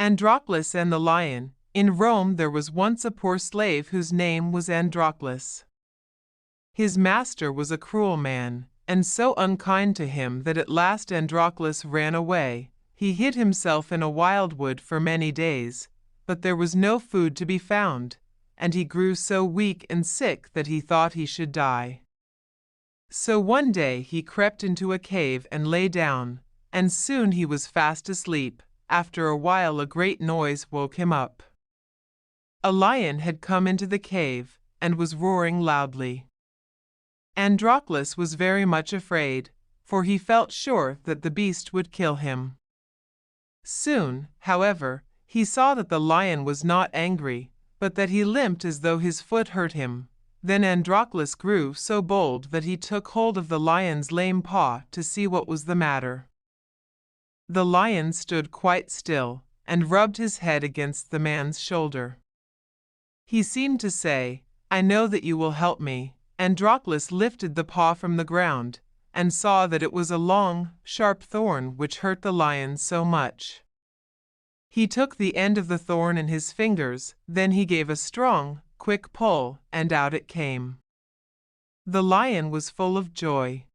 Androclus and the Lion. In Rome there was once a poor slave whose name was Androclus. His master was a cruel man, and so unkind to him that at last Androclus ran away. He hid himself in a wildwood for many days, but there was no food to be found, and he grew so weak and sick that he thought he should die. So one day he crept into a cave and lay down, and soon he was fast asleep. After a while a great noise woke him up. A lion had come into the cave and was roaring loudly. Androclus was very much afraid, for he felt sure that the beast would kill him. Soon, however, he saw that the lion was not angry, but that he limped as though his foot hurt him. Then Androclus grew so bold that he took hold of the lion's lame paw to see what was the matter. The lion stood quite still and rubbed his head against the man's shoulder. He seemed to say, "I know that you will help me." Androclus lifted the paw from the ground and saw that it was a long, sharp thorn which hurt the lion so much. He took the end of the thorn in his fingers, then he gave a strong, quick pull, and out it came. The lion was full of joy.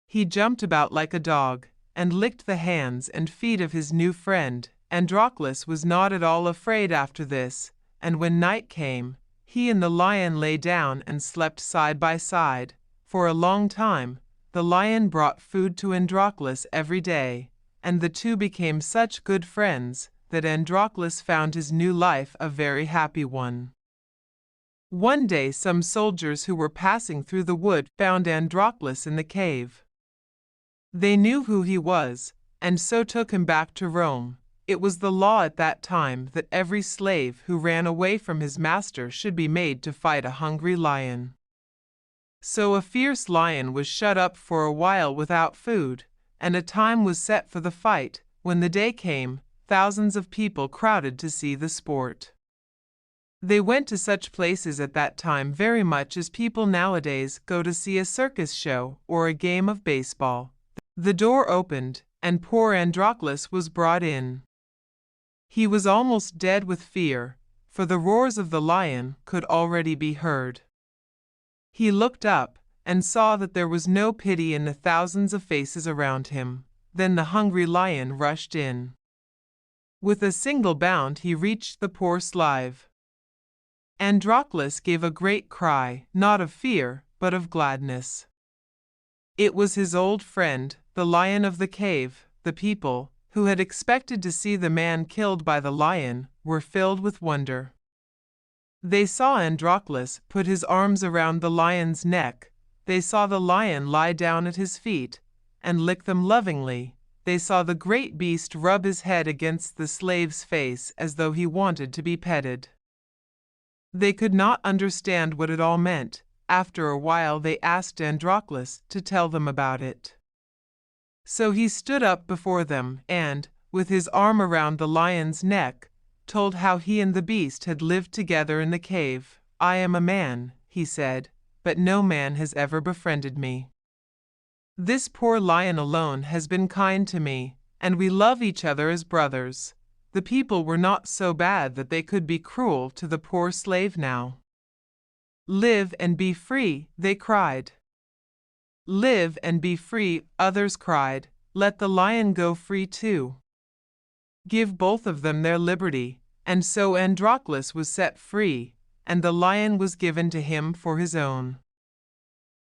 He jumped about like a dog, and licked the hands and feet of his new friend. Androclus was not at all afraid after this, and when night came, he and the lion lay down and slept side by side. For a long time, the lion brought food to Androclus every day, and the two became such good friends that Androclus found his new life a very happy one. One day some soldiers who were passing through the wood found Androclus in the cave. They knew who he was, and so took him back to Rome. It was the law at that time that every slave who ran away from his master should be made to fight a hungry lion. So a fierce lion was shut up for a while without food, and a time was set for the fight. When the day came, thousands of people crowded to see the sport. They went to such places at that time very much as people nowadays go to see a circus show or a game of baseball. The door opened, and poor Androclus was brought in. He was almost dead with fear, for the roars of the lion could already be heard. He looked up and saw that there was no pity in the thousands of faces around him. Then the hungry lion rushed in. With a single bound he reached the poor slave. Androclus gave a great cry, not of fear, but of gladness. It was his old friend, the lion of the cave. The people, who had expected to see the man killed by the lion, were filled with wonder. They saw Androclus put his arms around the lion's neck. They saw the lion lie down at his feet and lick them lovingly. They saw the great beast rub his head against the slave's face as though he wanted to be petted. They could not understand what it all meant. After a while they asked Androclus to tell them about it. So he stood up before them and, with his arm around the lion's neck, told how he and the beast had lived together in the cave. "I am a man," he said, "but no man has ever befriended me. This poor lion alone has been kind to me, and we love each other as brothers." The people were not so bad that they could be cruel to the poor slave now. "Live and be free," they cried. "Live and be free," others cried. "Let the lion go free too." Give both of them their liberty, and so Androclus was set free, and the lion was given to him for his own.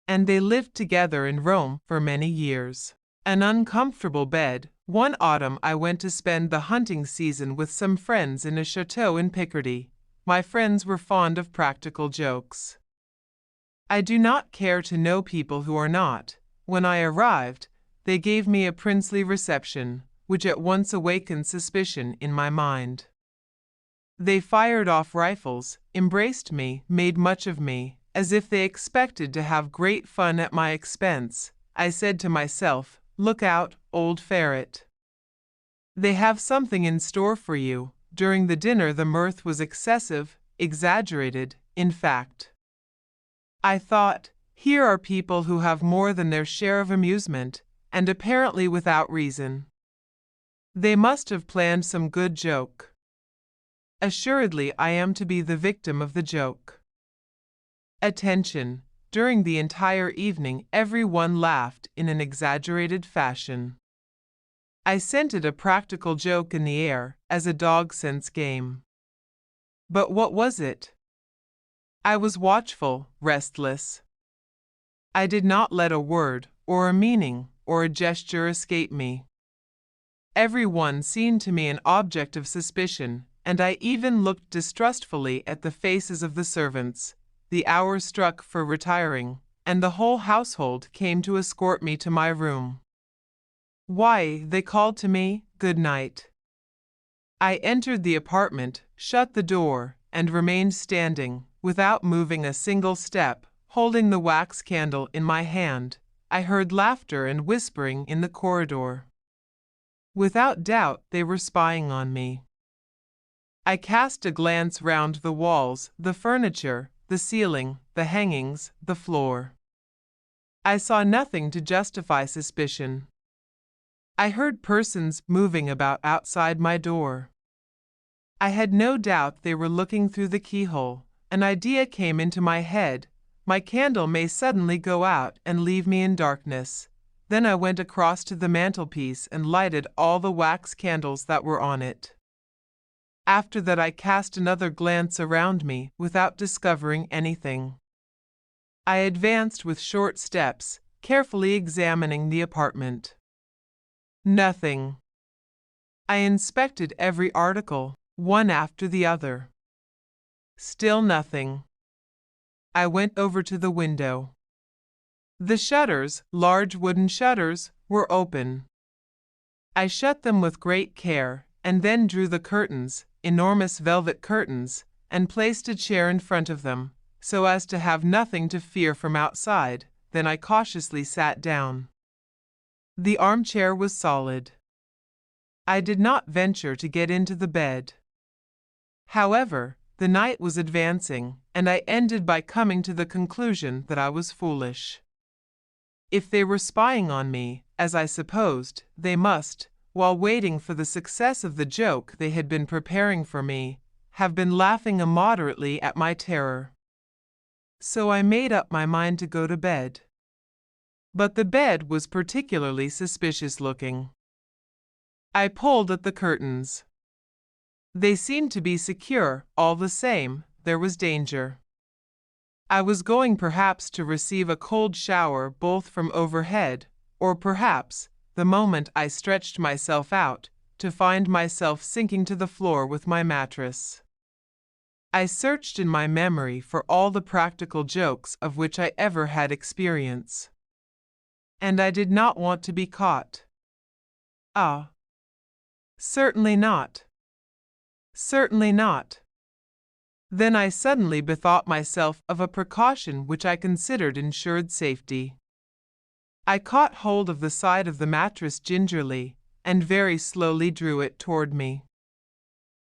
And they lived together in Rome for many years. An uncomfortable bed. One autumn I went to spend the hunting season with some friends in a chateau in Picardy. My friends were fond of practical jokes. I do not care to know people who are not. When I arrived, they gave me a princely reception, which at once awakened suspicion in my mind. They fired off rifles, embraced me, made much of me, as if they expected to have great fun at my expense. I said to myself, "Look out, old ferret. They have something in store for you." During the dinner the mirth was excessive, exaggerated, in fact. I thought, here are people who have more than their share of amusement, and apparently without reason. They must have planned some good joke. Assuredly I am to be the victim of the joke. Attention! During the entire evening everyone laughed in an exaggerated fashion. I scented a practical joke in the air, as a dog scents game. But what was it? I was watchful, restless. I did not let a word, or a meaning, or a gesture escape me. Everyone seemed to me an object of suspicion, and I even looked distrustfully at the faces of the servants. The hour struck for retiring, and the whole household came to escort me to my room. Why, they called to me, "Good night." I entered the apartment, shut the door, and remained standing, without moving a single step, holding the wax candle in my hand. I heard laughter and whispering in the corridor. Without doubt they were spying on me. I cast a glance round the walls, the furniture, the ceiling, the hangings, the floor. I saw nothing to justify suspicion. I heard persons moving about outside my door. I had no doubt they were looking through the keyhole. An idea came into my head. My candle may suddenly go out and leave me in darkness. Then I went across to the mantelpiece and lighted all the wax candles that were on it. After that I cast another glance around me without discovering anything. I advanced with short steps, carefully examining the apartment. Nothing. I inspected every article, one after the other. Still nothing. I went over to the window. The shutters, large wooden shutters, were open. I shut them with great care, and then drew the curtains, enormous velvet curtains, and placed a chair in front of them, so as to have nothing to fear from outside. Then I cautiously sat down. The armchair was solid. I did not venture to get into the bed. However, the night was advancing, and I ended by coming to the conclusion that I was foolish. If they were spying on me, as I supposed, they must, while waiting for the success of the joke they had been preparing for me, have been laughing immoderately at my terror. So I made up my mind to go to bed. But the bed was particularly suspicious looking. I pulled at the curtains. They seemed to be secure, all the same, there was danger. I was going perhaps to receive a cold shower both from overhead, or perhaps, the moment I stretched myself out, to find myself sinking to the floor with my mattress. I searched in my memory for all the practical jokes of which I ever had experience. And I did not want to be caught. Ah! Certainly not. Certainly not. Then I suddenly bethought myself of a precaution which I considered ensured safety. I caught hold of the side of the mattress gingerly, and very slowly drew it toward me.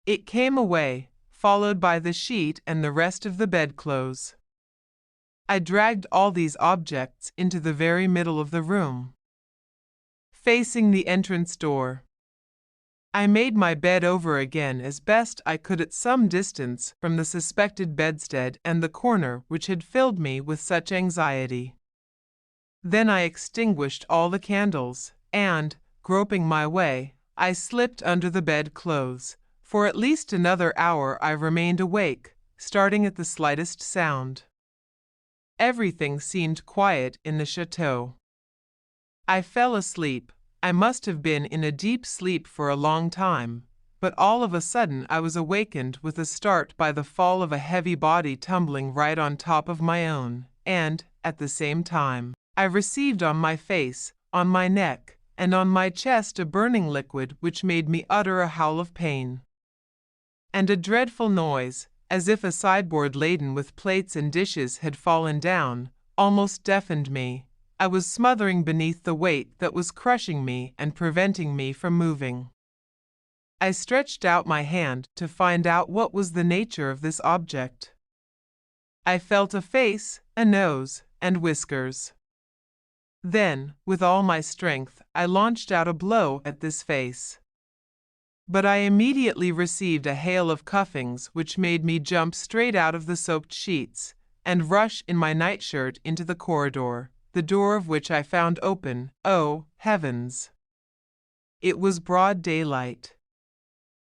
It came away, followed by the sheet and the rest of the bedclothes. I dragged all these objects into the very middle of the room, facing the entrance door. I made my bed over again as best I could at some distance from the suspected bedstead and the corner which had filled me with such anxiety. Then I extinguished all the candles, and, groping my way, I slipped under the bedclothes. For at least another hour I remained awake, starting at the slightest sound. Everything seemed quiet in the chateau. I fell asleep. I must have been in a deep sleep for a long time, but all of a sudden I was awakened with a start by the fall of a heavy body tumbling right on top of my own, and, at the same time, I received on my face, on my neck, and on my chest a burning liquid which made me utter a howl of pain. And a dreadful noise, as if a sideboard laden with plates and dishes had fallen down, almost deafened me. I was smothering beneath the weight that was crushing me and preventing me from moving. I stretched out my hand to find out what was the nature of this object. I felt a face, a nose, and whiskers. Then, with all my strength, I launched out a blow at this face. But I immediately received a hail of cuffings which made me jump straight out of the soaked sheets, and rush in my nightshirt into the corridor, the door of which I found open. Oh, heavens! It was broad daylight.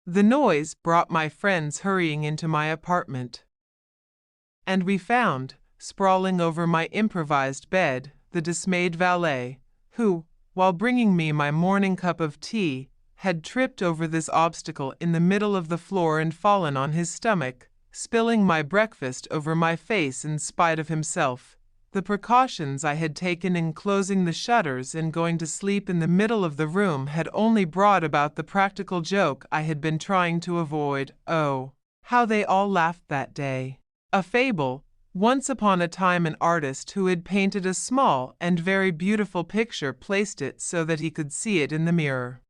The noise brought my friends hurrying into my apartment, and we found, sprawling over my improvised bed, the dismayed valet, who, while bringing me my morning cup of tea, had tripped over this obstacle in the middle of the floor and fallen on his stomach, spilling my breakfast over my face in spite of himself. The precautions I had taken in closing the shutters and going to sleep in the middle of the room had only brought about the practical joke I had been trying to avoid. Oh, how they all laughed that day! A fable. Once upon a time an artist who had painted a small and very beautiful picture placed it so that he could see it in the mirror.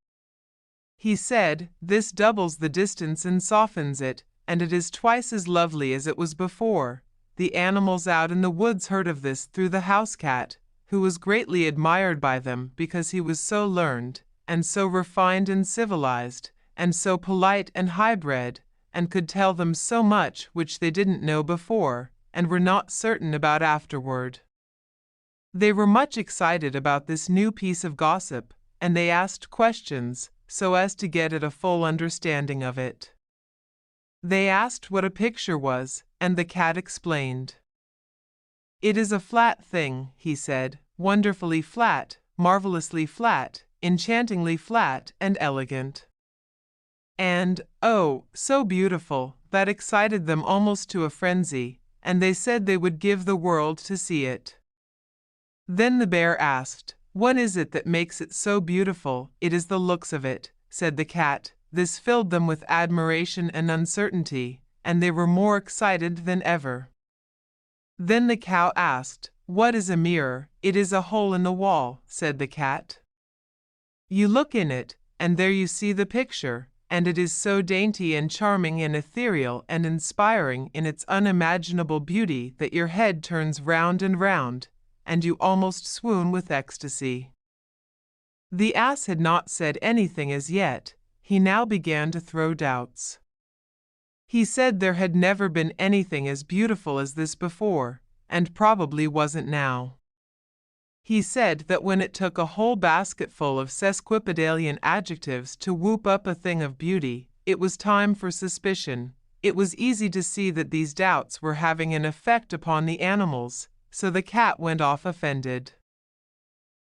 He said, "This doubles the distance and softens it, and it is twice as lovely as it was before." The animals out in the woods heard of this through the house cat, who was greatly admired by them because he was so learned, and so refined and civilized, and so polite and high-bred, and could tell them so much which they didn't know before, and were not certain about afterward. They were much excited about this new piece of gossip, and they asked questions, so as to get at a full understanding of it. They asked what a picture was, and the cat explained. "It is a flat thing," he said, "wonderfully flat, marvelously flat, enchantingly flat and elegant. And, oh, so beautiful, that excited them almost to a frenzy, and they said they would give the world to see it." Then the bear asked, "What is it that makes it so beautiful?" "It is the looks of it," said the cat. This filled them with admiration and uncertainty, and they were more excited than ever. Then the cow asked, "What is a mirror?" "It is a hole in the wall," said the cat. "You look in it, and there you see the picture, and it is so dainty and charming and ethereal and inspiring in its unimaginable beauty that your head turns round and round, and you almost swoon with ecstasy." The ass had not said anything as yet. He now began to throw doubts. He said there had never been anything as beautiful as this before, and probably wasn't now. He said that when it took a whole basketful of sesquipedalian adjectives to whoop up a thing of beauty, it was time for suspicion. It was easy to see that these doubts were having an effect upon the animals, so the cat went off offended.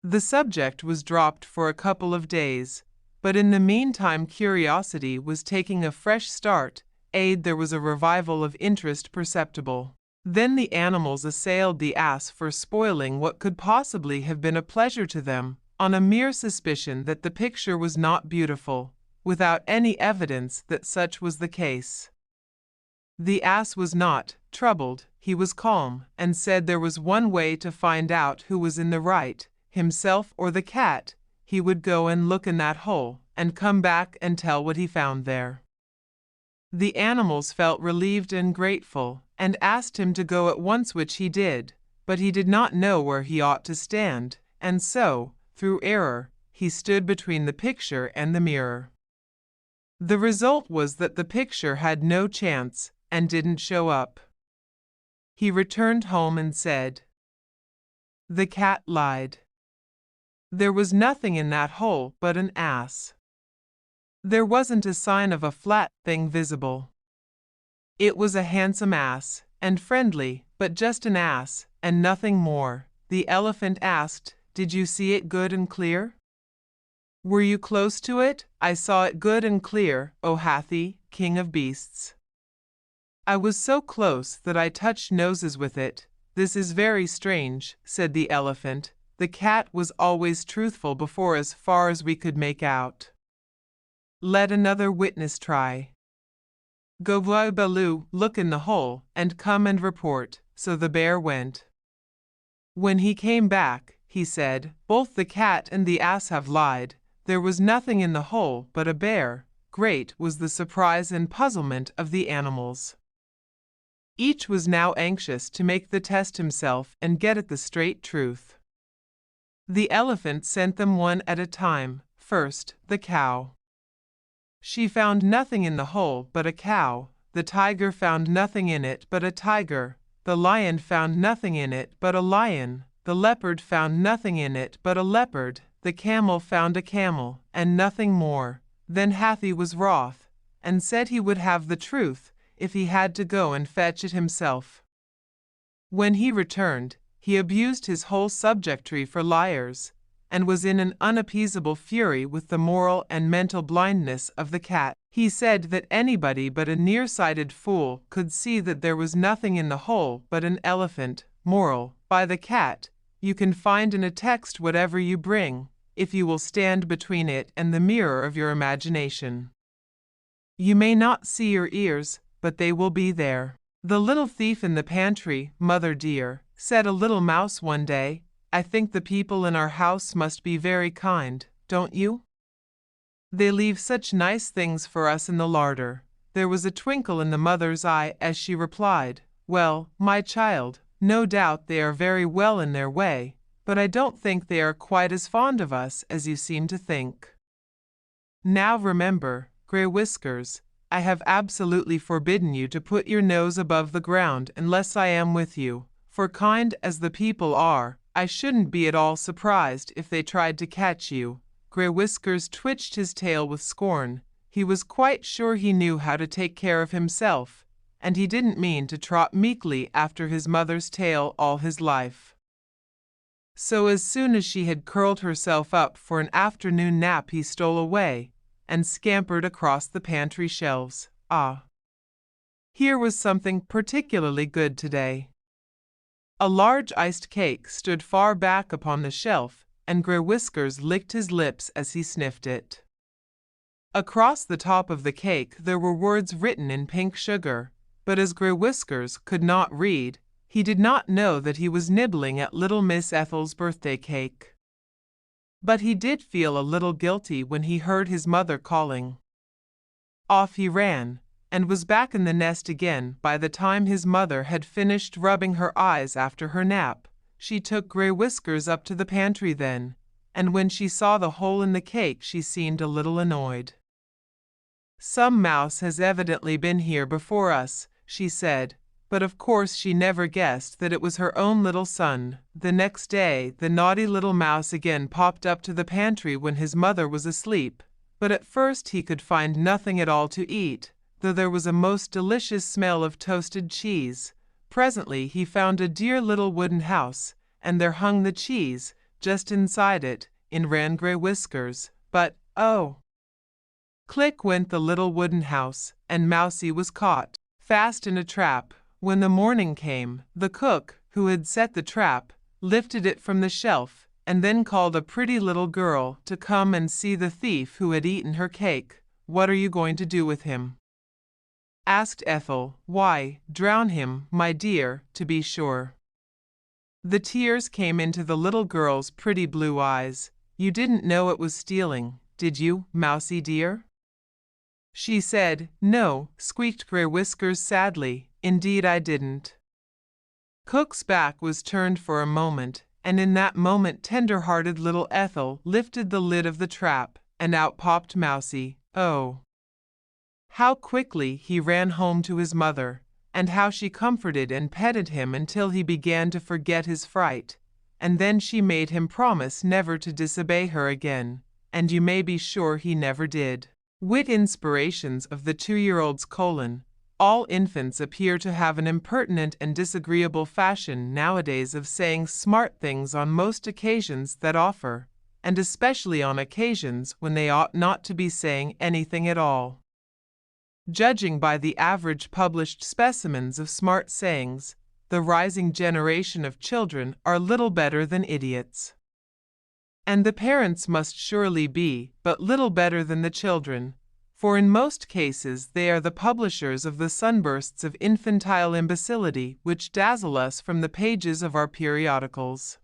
The subject was dropped for a couple of days, but in the meantime curiosity was taking a fresh start, there was a revival of interest perceptible. Then the animals assailed the ass for spoiling what could possibly have been a pleasure to them, on a mere suspicion that the picture was not beautiful, without any evidence that such was the case. The ass was not troubled, he was calm, and said there was one way to find out who was in the right, himself or the cat. He would go and look in that hole, and come back and tell what he found there. The animals felt relieved and grateful, and asked him to go at once, which he did, but he did not know where he ought to stand, and so, through error, he stood between the picture and the mirror. The result was that the picture had no chance, and didn't show up. He returned home and said, "The cat lied. There was nothing in that hole but an ass. There wasn't a sign of a flat thing visible. It was a handsome ass, and friendly, but just an ass, and nothing more." The elephant asked, "Did you see it good and clear?" "Were you close to it?" "I saw it good and clear, O Hathi, king of beasts. I was so close that I touched noses with it." "This is very strange," said the elephant. "The cat was always truthful before as far as we could make out. Let another witness try. Go Baloo, look in the hole, and come and report." So the bear went. When he came back, he said, "Both the cat and the ass have lied. There was nothing in the hole but a bear." Great was the surprise and puzzlement of the animals. Each was now anxious to make the test himself and get at the straight truth. The elephant sent them one at a time. First, the cow. She found nothing in the hole but a cow. The tiger found nothing in it but a tiger. The lion found nothing in it but a lion. The leopard found nothing in it but a leopard. The camel found a camel, and nothing more. Then Hathi was wroth, and said he would have the truth, if he had to go and fetch it himself. When he returned, he abused his whole subjectry for liars, and was in an unappeasable fury with the moral and mental blindness of the cat. He said that anybody but a nearsighted fool could see that there was nothing in the hole but an elephant. Moral: by the cat, you can find in a text whatever you bring, if you will stand between it and the mirror of your imagination. You may not see your ears, but they will be there. The little thief in the pantry, mother dear, said a little mouse one day, I think the people in our house must be very kind, don't you? They leave such nice things for us in the larder. There was a twinkle in the mother's eye as she replied, well, my child, no doubt they are very well in their way, but I don't think they are quite as fond of us as you seem to think. Now remember, Grey Whiskers, I have absolutely forbidden you to put your nose above the ground unless I am with you, for kind as the people are, I shouldn't be at all surprised if they tried to catch you. Grey Whiskers twitched his tail with scorn. He was quite sure he knew how to take care of himself, and he didn't mean to trot meekly after his mother's tail all his life. So as soon as she had curled herself up for an afternoon nap, he stole away and scampered across the pantry shelves. Ah! Here was something particularly good today. A large iced cake stood far back upon the shelf, and Grey Whiskers licked his lips as he sniffed it. Across the top of the cake there were words written in pink sugar, but as Grey Whiskers could not read, he did not know that he was nibbling at little Miss Ethel's birthday cake. But he did feel a little guilty when he heard his mother calling. Off he ran, and was back in the nest again by the time his mother had finished rubbing her eyes after her nap. She took Grey Whiskers up to the pantry then, and when she saw the hole in the cake she seemed a little annoyed. Some mouse has evidently been here before us, she said, but of course she never guessed that it was her own little son. The next day the naughty little mouse again popped up to the pantry when his mother was asleep, but at first he could find nothing at all to eat, though there was a most delicious smell of toasted cheese. Presently he found a dear little wooden house, and there hung the cheese. Just inside it, in ran Grey Whiskers, but, oh! Click went the little wooden house, and Mousie was caught, fast in a trap. When the morning came, the cook, who had set the trap, lifted it from the shelf, and then called a pretty little girl to come and see the thief who had eaten her cake. What are you going to do with him? Asked Ethel. Why, drown him, my dear, to be sure. The tears came into the little girl's pretty blue eyes. You didn't know it was stealing, did you, Mousie dear? She said. No, squeaked Grey Whiskers sadly. Indeed I didn't. Cook's back was turned for a moment, and in that moment tender-hearted little Ethel lifted the lid of the trap, and out popped Mousie. Oh! How quickly he ran home to his mother, and how she comforted and petted him until he began to forget his fright, and then she made him promise never to disobey her again, and you may be sure he never did. Wit inspirations of the 2-year-old's colon. All infants appear to have an impertinent and disagreeable fashion nowadays of saying smart things on most occasions that offer, and especially on occasions when they ought not to be saying anything at all. Judging by the average published specimens of smart sayings, the rising generation of children are little better than idiots. And the parents must surely be but little better than the children, for in most cases they are the publishers of the sunbursts of infantile imbecility which dazzle us from the pages of our periodicals.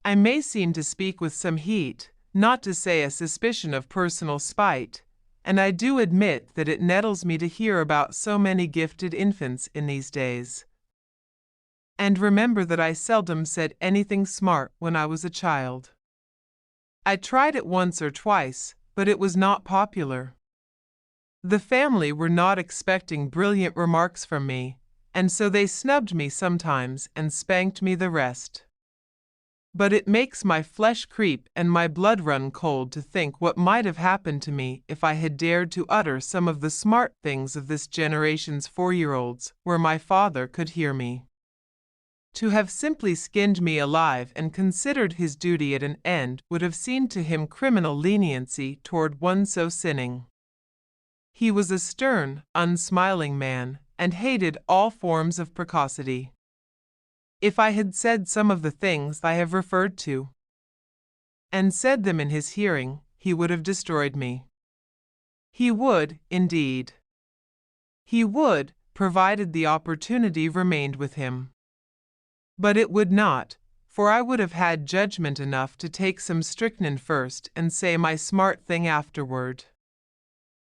I may seem to speak with some heat, not to say a suspicion of personal spite, and I do admit that it nettles me to hear about so many gifted infants in these days. And remember that I seldom said anything smart when I was a child. I tried it once or twice, but it was not popular. The family were not expecting brilliant remarks from me, and so they snubbed me sometimes and spanked me the rest. But it makes my flesh creep and my blood run cold to think what might have happened to me if I had dared to utter some of the smart things of this generation's 4-year-olds where my father could hear me. To have simply skinned me alive and considered his duty at an end would have seemed to him criminal leniency toward one so sinning. He was a stern, unsmiling man, and hated all forms of precocity. If I had said some of the things I have referred to, and said them in his hearing, he would have destroyed me. He would, indeed. He would, provided the opportunity remained with him. But it would not, for I would have had judgment enough to take some strychnine first and say my smart thing afterward.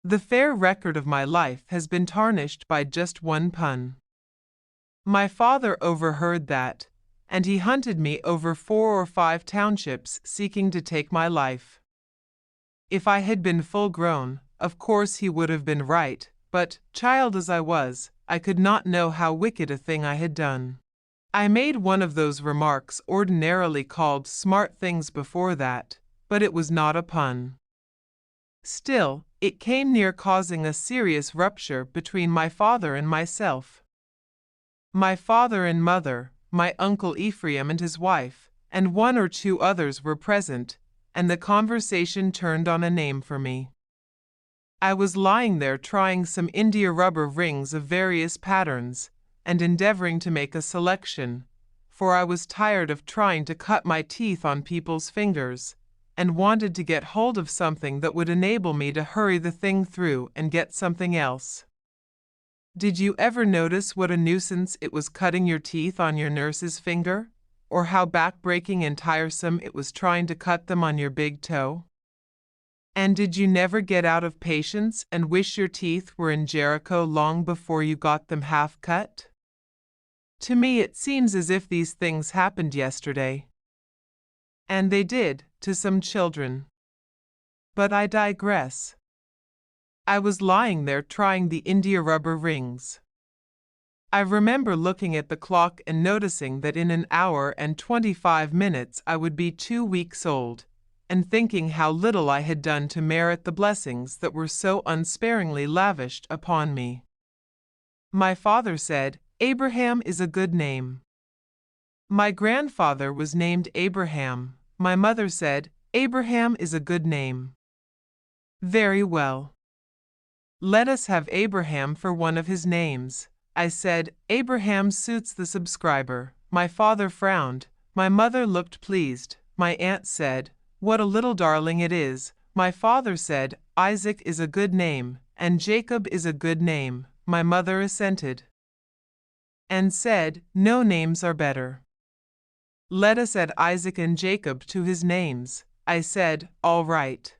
The fair record of my life has been tarnished by just one pun. My father overheard that, and he hunted me over 4 or 5 townships seeking to take my life. If I had been full grown, of course he would have been right, but, child as I was, I could not know how wicked a thing I had done. I made one of those remarks ordinarily called smart things before that, but it was not a pun. Still, it came near causing a serious rupture between my father and myself. My father and mother, my Uncle Ephraim and his wife, and 1 or 2 others were present, and the conversation turned on a name for me. I was lying there trying some India rubber rings of various patterns, and endeavoring to make a selection, for I was tired of trying to cut my teeth on people's fingers, and wanted to get hold of something that would enable me to hurry the thing through and get something else. Did you ever notice what a nuisance it was cutting your teeth on your nurse's finger, or how back-breaking and tiresome it was trying to cut them on your big toe? And did you never get out of patience and wish your teeth were in Jericho long before you got them half cut? To me it seems as if these things happened yesterday. And they did, to some children. But I digress. I was lying there trying the India rubber rings. I remember looking at the clock and noticing that in an hour and 25 minutes I would be 2 weeks old, and thinking how little I had done to merit the blessings that were so unsparingly lavished upon me. My father said, "Abraham is a good name." My grandfather was named Abraham. My mother said, "Abraham is a good name." Very well. Let us have Abraham for one of his names. I said, "Abraham suits the subscriber." My father frowned. My mother looked pleased. My aunt said, "What a little darling it is." My father said, "Isaac is a good name, and Jacob is a good name." My mother assented, and said, "No names are better. Let us add Isaac and Jacob to his names." I said, "All right.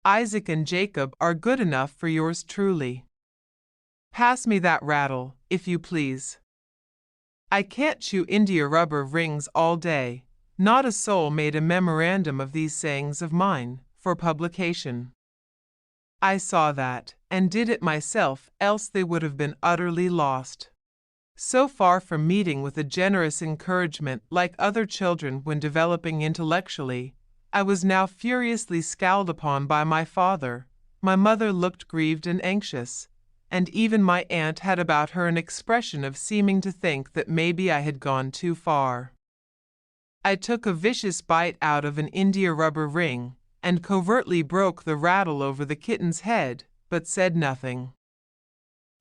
Isaac and Jacob are good enough for yours truly. Pass me that rattle, if you please. I can't chew India rubber rings all day." Not a soul made a memorandum of these sayings of mine, for publication. I saw that, and did it myself, else they would have been utterly lost. So far from meeting with a generous encouragement like other children when developing intellectually, I was now furiously scowled upon by my father. My mother looked grieved and anxious, and even my aunt had about her an expression of seeming to think that maybe I had gone too far. I took a vicious bite out of an India rubber ring, and covertly broke the rattle over the kitten's head, but said nothing.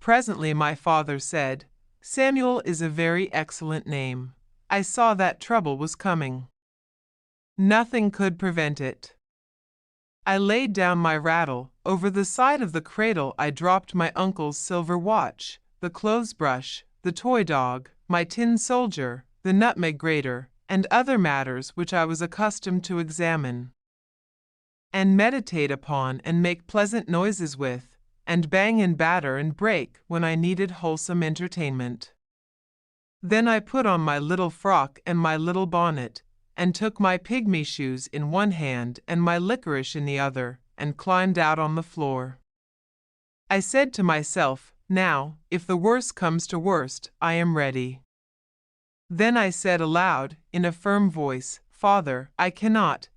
Presently my father said, "Samuel is a very excellent name. I saw that trouble was coming. Nothing could prevent it." I laid down my rattle. Over the side of the cradle I dropped my uncle's silver watch, the clothes brush, the toy dog, my tin soldier, the nutmeg grater, and other matters which I was accustomed to examine, and meditate upon, and make pleasant noises with, and bang and batter and break when I needed wholesome entertainment. Then I put on my little frock and my little bonnet, and took my pygmy shoes in one hand and my licorice in the other, and climbed out on the floor. I said to myself, now, if the worst comes to worst, I am ready. Then I said aloud, in a firm voice, Father, I cannot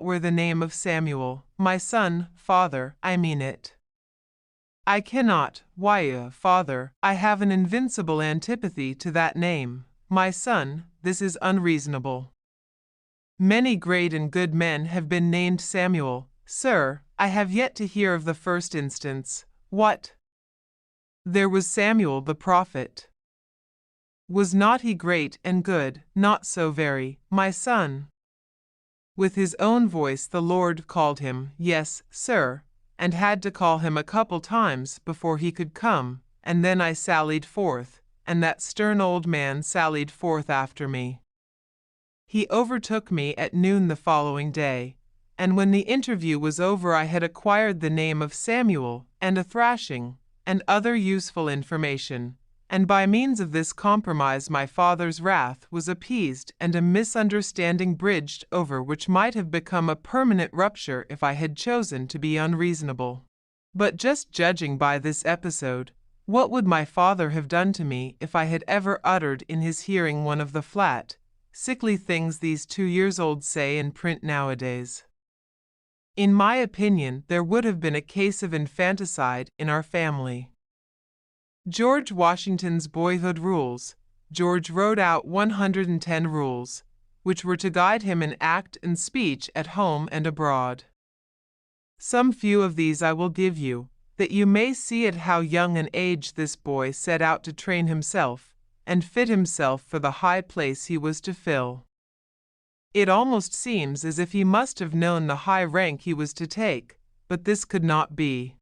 wear the name of Samuel, my son, Father, I mean it. I cannot, why, Father, I have an invincible antipathy to that name. My son, this is unreasonable. Many great and good men have been named Samuel. Sir, I have yet to hear of the first instance. What? There was Samuel the prophet. Was not he great and good? Not so very, my son. With his own voice the Lord called him, yes, sir, and had to call him a couple times before he could come, and then I sallied forth, and that stern old man sallied forth after me. He overtook me at noon the following day, and when the interview was over I had acquired the name of Samuel, and a thrashing, and other useful information, and by means of this compromise my father's wrath was appeased and a misunderstanding bridged over which might have become a permanent rupture if I had chosen to be unreasonable. But just judging by this episode, what would my father have done to me if I had ever uttered in his hearing one of the flat, sickly things these 2-years-olds say in print nowadays? In my opinion, there would have been a case of infanticide in our family. George Washington's boyhood rules. George wrote out 110 rules, which were to guide him in act and speech at home and abroad. Some few of these I will give you, that you may see at how young an age this boy set out to train himself, and fit himself for the high place he was to fill. It almost seems as if he must have known the high rank he was to take, but this could not be.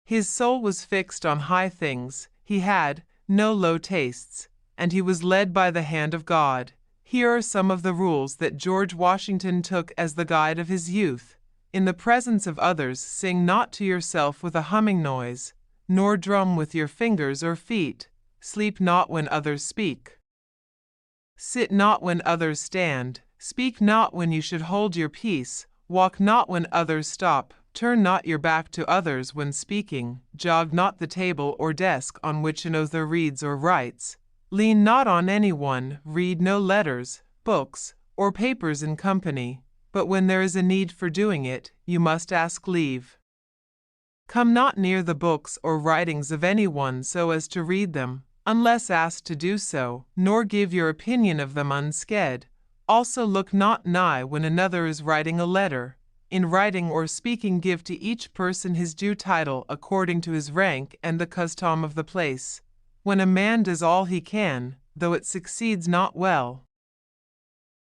His soul was fixed on high things, he had no low tastes, and he was led by the hand of God. Here are some of the rules that George Washington took as the guide of his youth. In the presence of others sing not to yourself with a humming noise, nor drum with your fingers or feet. Sleep not when others speak. Sit not when others stand. Speak not when you should hold your peace. Walk not when others stop. Turn not your back to others when speaking. Jog not the table or desk on which another reads or writes. Lean not on any one. Read no letters, books, or papers in company, but when there is a need for doing it, you must ask leave. Come not near the books or writings of any one so as to read them, unless asked to do so, nor give your opinion of them unscared. Also look not nigh when another is writing a letter. In writing or speaking give to each person his due title according to his rank and the custom of the place. When a man does all he can, though it succeeds not well,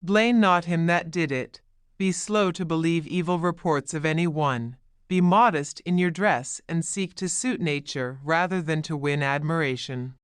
blame not him that did it. Be slow to believe evil reports of any one. Be modest in your dress and seek to suit nature rather than to win admiration.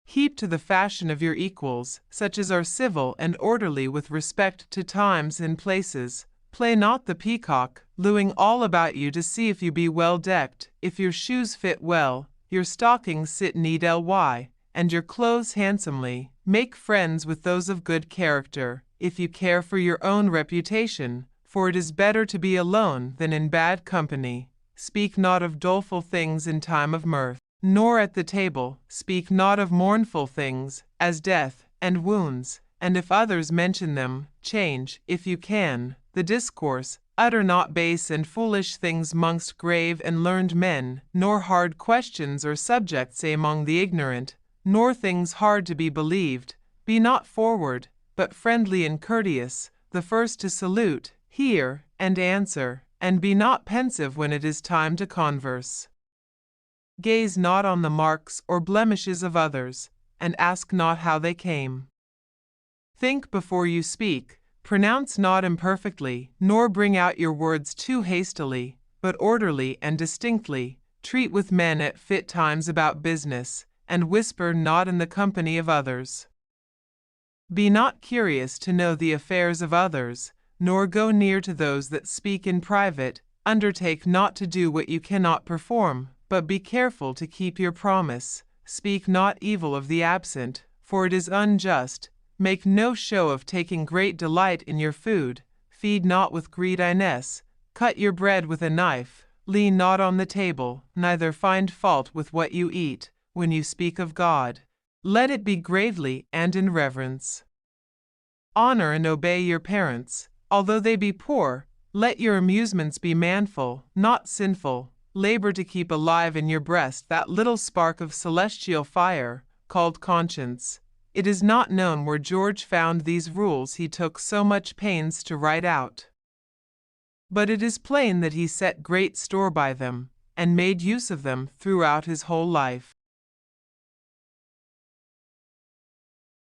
Keep to the fashion of your equals, such as are civil and orderly with respect to times and places. Play not the peacock, looing all about you to see if you be well decked, if your shoes fit well, your stockings sit neat, and your clothes handsomely. Make friends with those of good character, if you care for your own reputation, for it is better to be alone than in bad company. Speak not of doleful things in time of mirth, nor at the table. Speak not of mournful things, as death and wounds, and if others mention them, change, if you can, the discourse. Utter not base and foolish things mongst grave and learned men, nor hard questions or subjects among the ignorant, nor things hard to be believed. Be not forward, but friendly and courteous, the first to salute, hear, and answer, and be not pensive when it is time to converse. Gaze not on the marks or blemishes of others, and ask not how they came. Think before you speak. Pronounce not imperfectly, nor bring out your words too hastily, but orderly and distinctly. Treat with men at fit times about business, and whisper not in the company of others. Be not curious to know the affairs of others, nor go near to those that speak in private. Undertake not to do what you cannot perform, but be careful to keep your promise. Speak not evil of the absent, for it is unjust. Make no show of taking great delight in your food. Feed not with greediness. Cut your bread with a knife, lean not on the table, neither find fault with what you eat. When you speak of God, let it be gravely and in reverence. Honor and obey your parents, although they be poor. Let your amusements be manful, not sinful. Labor to keep alive in your breast that little spark of celestial fire, called conscience. It is not known where George found these rules he took so much pains to write out, but it is plain that he set great store by them, and made use of them throughout his whole life.